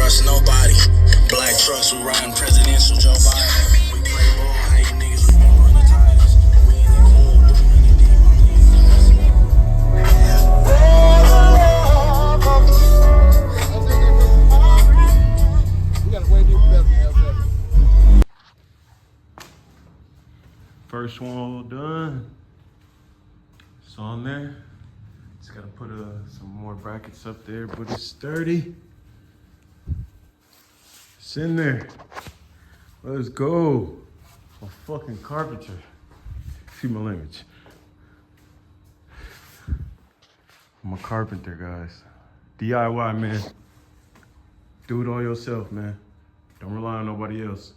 trust nobody. Black trucks, we riding presidential Joe Biden. We play ball, hey niggas, we won't run the titles. We in the club, 300 deep, I'm leaving. We gotta wait here for that. First one all done. It's on there. Just gotta put some more brackets up there, but it's sturdy. It's in there. Let's go. I'm a fucking carpenter. Excuse my language. I'm a carpenter, guys. DIY, man. Do it all yourself, man. Don't rely on nobody else.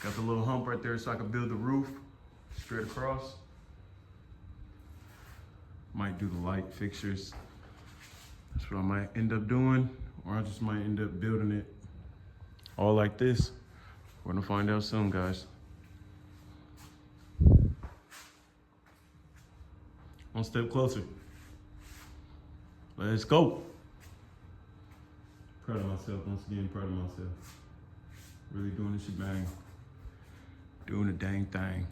Got the little hump right there so I can build the roof straight across. Might do the light fixtures. That's what I might end up doing, or I just might end up building it all like this. We're gonna find out soon, guys. One step closer. Let's go. Proud of myself, once again, proud of myself. Really doing this shebang. Doing the dang thing.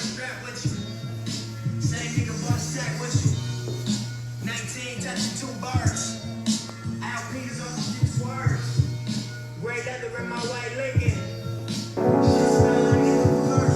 strap with you. Same nigga bought a sack with you. 19 touching 2 bars. Al Peters on some deep swerves. Gray leather in my white Lincoln. Shit smell like it's a perk.